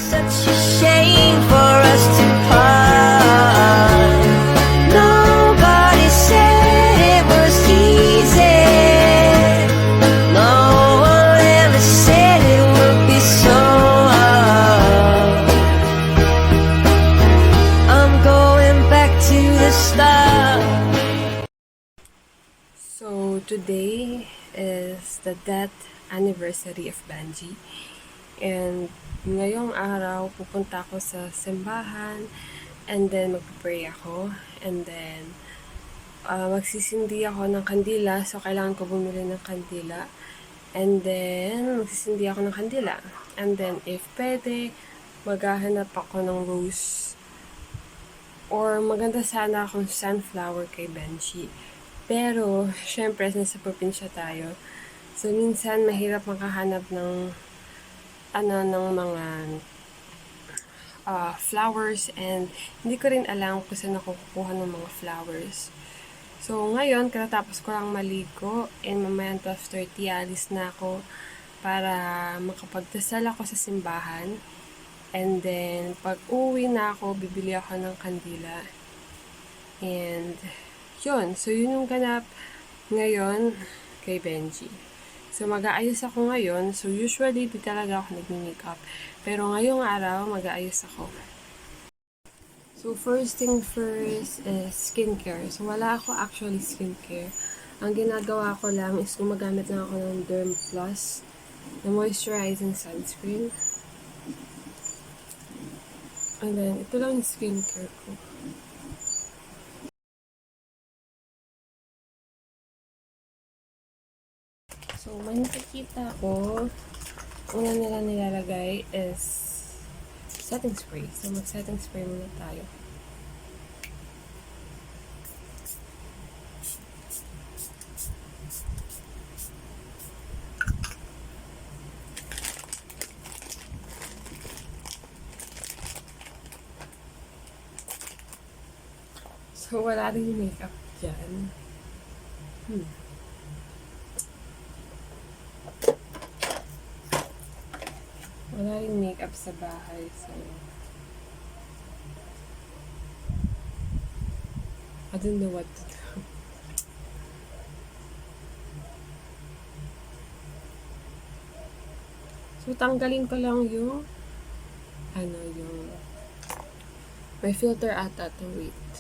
Such a shame for us to part. Nobody said it was easy. No one ever said it would be so hard. I'm going back to the start. So, today is the death anniversary of Benji. And ngayong araw, pupunta ako sa simbahan and then mag-pray ako. And then, magsisindi ako ng kandila. So, kailangan ko bumili ng kandila. And then, magsisindi ako ng kandila. And then, if pwede, maghahanap ako ng rose. Or maganda sana akong sunflower kay Benji. Pero, syempre, nasa probinsya tayo. So, minsan, mahirap makahanap ng mga flowers, and hindi ko rin alam kung saan ako kukuha ng mga flowers. So, ngayon, katapos ko lang maligo, and mamaya 12:30, alis na ako para makapagdasal ako sa simbahan. And then, pag uwi na ako, bibili ako ng kandila. And, yun. So, yun yung ganap ngayon kay Benji. So, mag-aayos ako ngayon. So, usually, di talaga ako nag-makeup. Pero ngayong araw, mag-aayos ako. So, first thing first is skincare. So, wala ako actually skincare. Ang ginagawa ko lang is gumagamit lang ako ng Derm Plus na moisturizing sunscreen. And then, ito lang yung skincare ko. So, may nakikita ko, una nila nilalagay is setting spray. So, mag-setting spray muna tayo. So, wala rin makeup dyan. Wala rin makeup sa bahay, so I don't know what to do. So, tanggalin ko lang yung may filter ata to wait.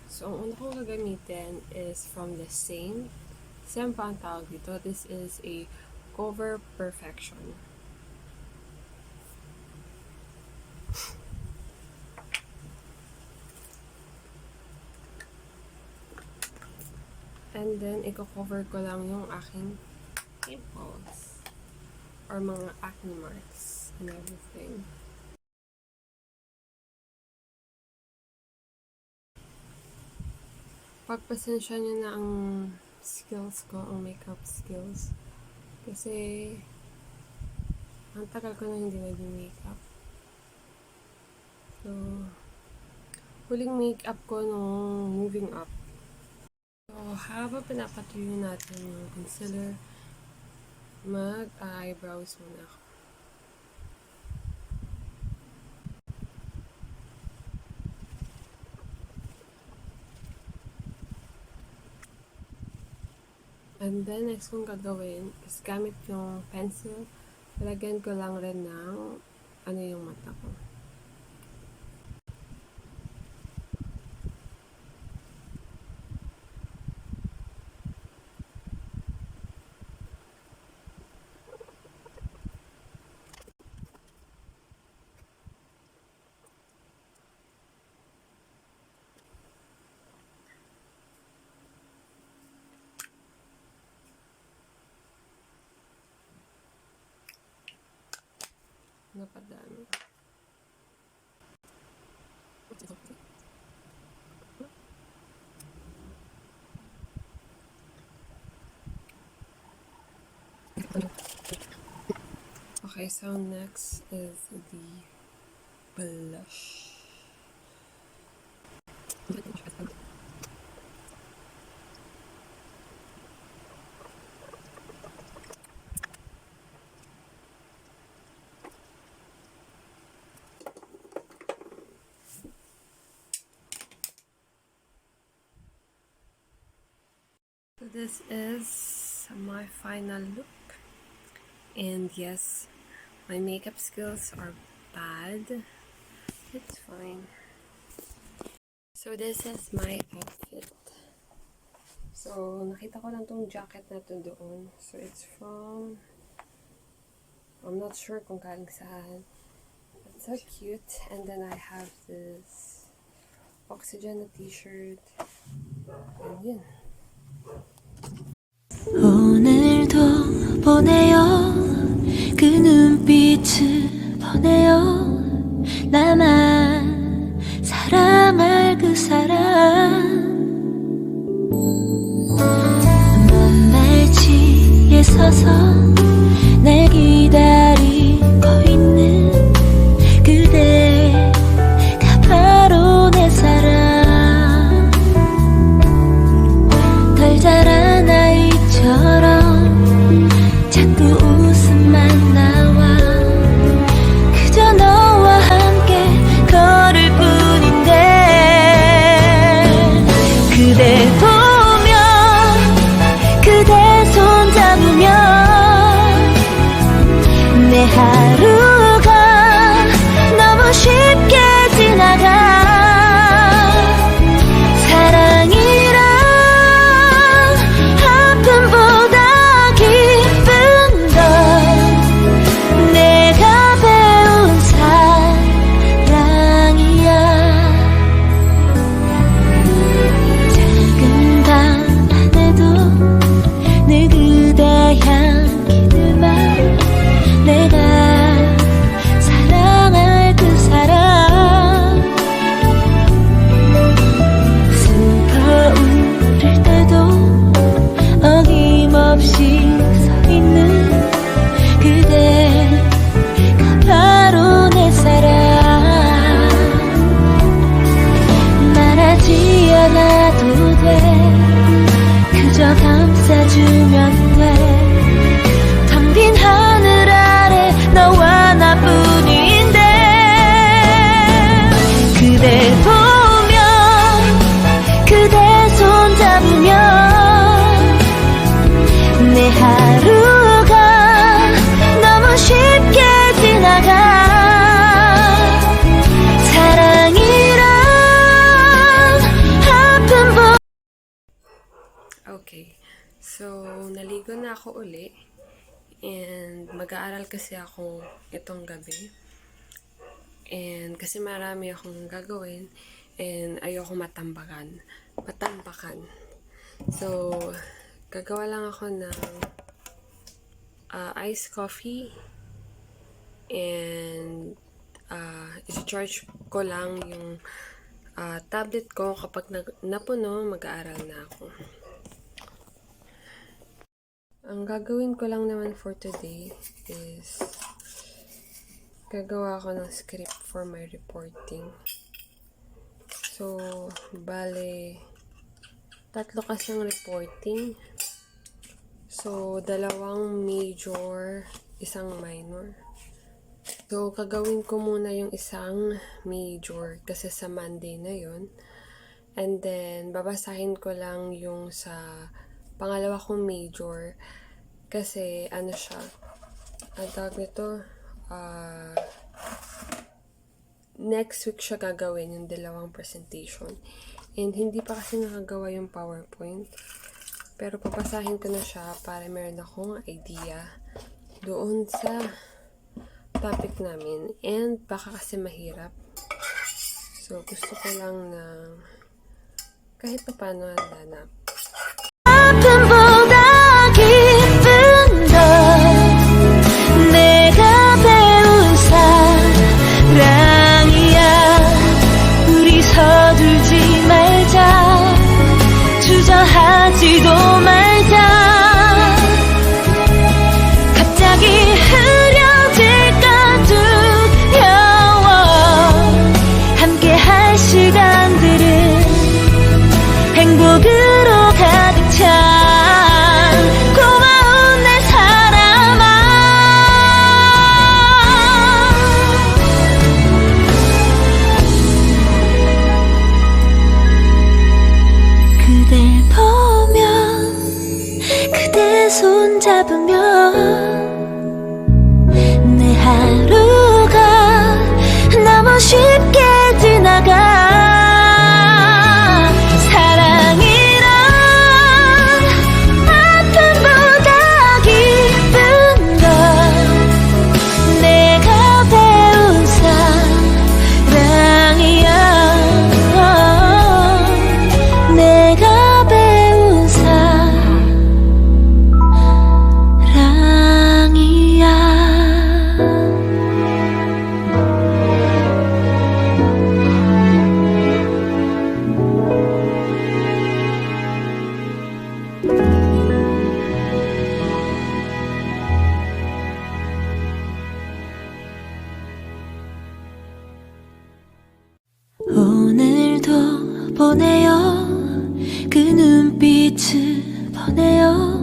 So, ang una kong gagamitin is from the same pa ang tawag dito. This is a Cover Perfection. And then, i-cover ko lang yung aking pimples or mga acne marks and everything. Pagpasensya nyo na ang skills ko, ang makeup skills. Kasi, ang tagal ko na hindi nag-makeup. So, huling makeup ko nung moving up. So, habang pinapatuloy natin yung concealer, mag-eyebrows muna ako. And then, next kong gagawin is gamit yung pencil. Lagyan ko lang rin ng yung mata ko. Napadami. Okay, so next is the blush. this is my final look. And yes, my makeup skills are bad. It's fine. So this is my outfit. So nakita ko lang tong jacket na to doon. So it's from, I'm not sure kung galing saan. It's so cute. And then I have this Oxygen t-shirt. And yun. 오늘도 보내요 그 눈빛을 보내요 나만 사랑할 그 사람 먼 발치에 서서 날 기다리고 있는 그대가 바로 내 사랑 덜 자란 아이처럼 자꾸 웃음만 나와 그저 너와 함께 걸을 뿐인데 그대 보며 그대 손 잡으며 내 하루가 너무 쉽게 지나가 사랑이란 아픔보다 기쁜 걸 내가 배운 사랑이야 작은 방 안에도 늘 그대 향기를만 내가 사랑할 그 사람 슬퍼 울을 때도 어김없이 서 있는 그대가 바로 내 사랑 말하지 않아도 돼 그저 감싸주면 돼 텅 빈 하늘 아래 너와 나뿐인데 그대 보며 그대 손 잡으며 내 하루가 너무 쉽게 지나가 사랑이란 아픔보 Okay. So, naligo na ako uli. And mag-aaral kasi ako itong gabi. And kasi marami akong gagawin. And ayoko matambakan. So, gagawa lang ako ng iced coffee. And i-charge ko lang yung tablet ko. Kapag napuno, mag-aaral na ako. Ang gagawin ko lang naman for today is gagawa ako ng script for my reporting. So, bale, 3 kasing reporting. So, 2 major, 1 minor. So, gagawin ko muna yung 1 major kasi sa Monday na yon. And then, babasahin ko lang yung sa pangalawa kong major kasi ano siya, ang tawag nito, next week siya gagawin yung 2 presentation. And hindi pa kasi nakagawa yung PowerPoint. Pero papasahin ko na siya para meron akong idea doon sa topic namin. And baka kasi mahirap. So, gusto ko lang na kahit pa paano handa na. 아픔보다 기쁜 걸 내가 배운 사랑이야 우리 서둘지 말자 주저하지도 말자 갑자기 흐려질까 두려워 함께 할 시간들은 행복으로 잡으면 내 하루가 너무 쉽게 지나가. 사랑이란 아픔보다 기쁜 건 내가 배운 사랑이야. 내가 배운 사랑이야. 오늘도 보내요. 그 눈빛을 보내요.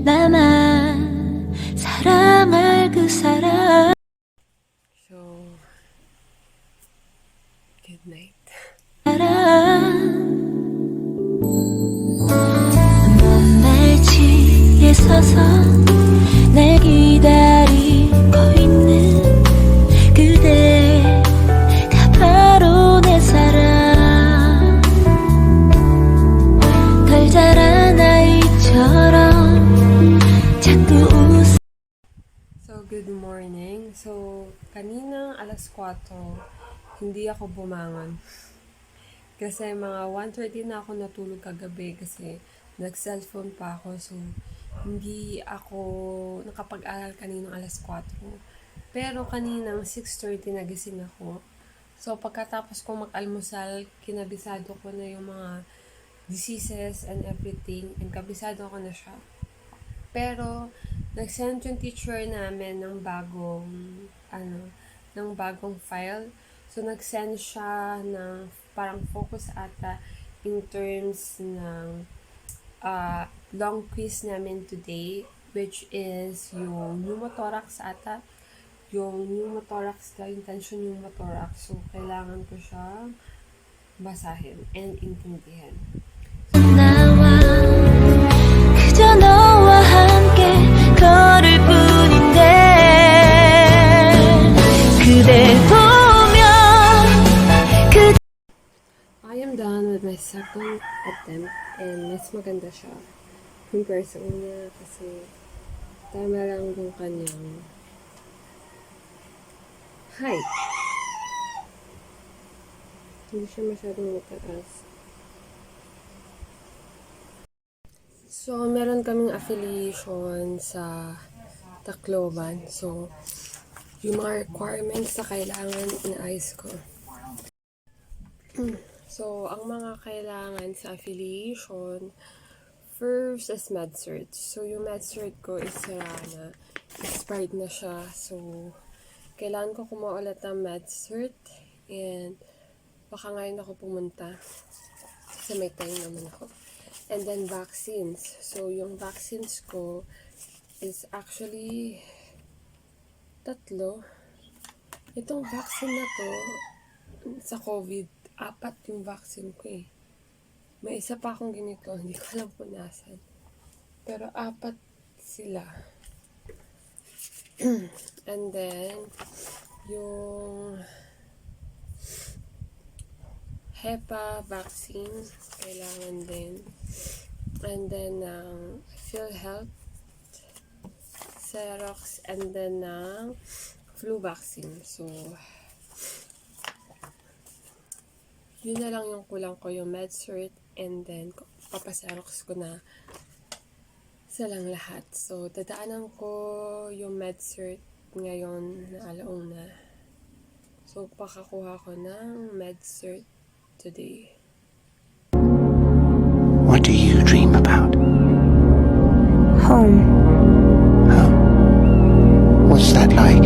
나만 사랑할 그 사람. So, good night. 먼발치에 서서 날 기다리고 있는 그대가 바로 내 사랑. 덜 자란 아이처럼 자꾸 웃어. So, good morning. So, kaninang alas 4, hindi ako bumangon. Kasi mga 1:30 na ako natulog kagabi kasi nag-cellphone pa ako. So, hindi ako nakapag-aral kaninang alas 4. Pero kaninang 6:30 nagising ako. So, pagkatapos ko mag-almusal, kinabisado ko na yung mga diseases and everything. And kabisado ko na siya. Pero, nag-send yung teacher namin ng bagong file. So, nag-send siya ng parang focus ata in terms ng long quiz namin today, which is yung pneumothorax ata. Yung pneumothorax daw, intention pneumothorax. So, kailangan ko siya basahin and intindihan. 나와 그저 너와 함께 걸을 뿐인데 그댈 보면 I am done with my second attempt and mas maganda siya compare sa una kasi tama lang yung kanyang height. Hindi siya masyadong mataas. So, meron kaming affiliation sa Tacloban. So, yung mga requirements na kailangan inaayos ko. So, ang mga kailangan sa affiliation, first is MedCert. So, yung MedCert ko is na. Expired na siya. So, kailangan ko kumuha ulit ng MedCert. And, baka ngayon ako pumunta. Kasi may time naman ako. And then, vaccines. So, yung vaccines ko is actually 3. Itong vaccine na to, sa COVID, 4 yung vaccine ko eh. May isa pa akong ganito, hindi ko alam kung nasan. Pero 4 sila. And then, yung HEPA vaccine, kailangan din. And then, PhilHealth, Xerox, and then, flu vaccine. So, yun na lang yung kulang ko, yung MedCert, and then, papaserox ko na silang lahat. So, dadaanan ko yung MedCert ngayon na alauna. So, pakakuha ko ng MedCert today. What do you dream about? Home. Home? What's that like?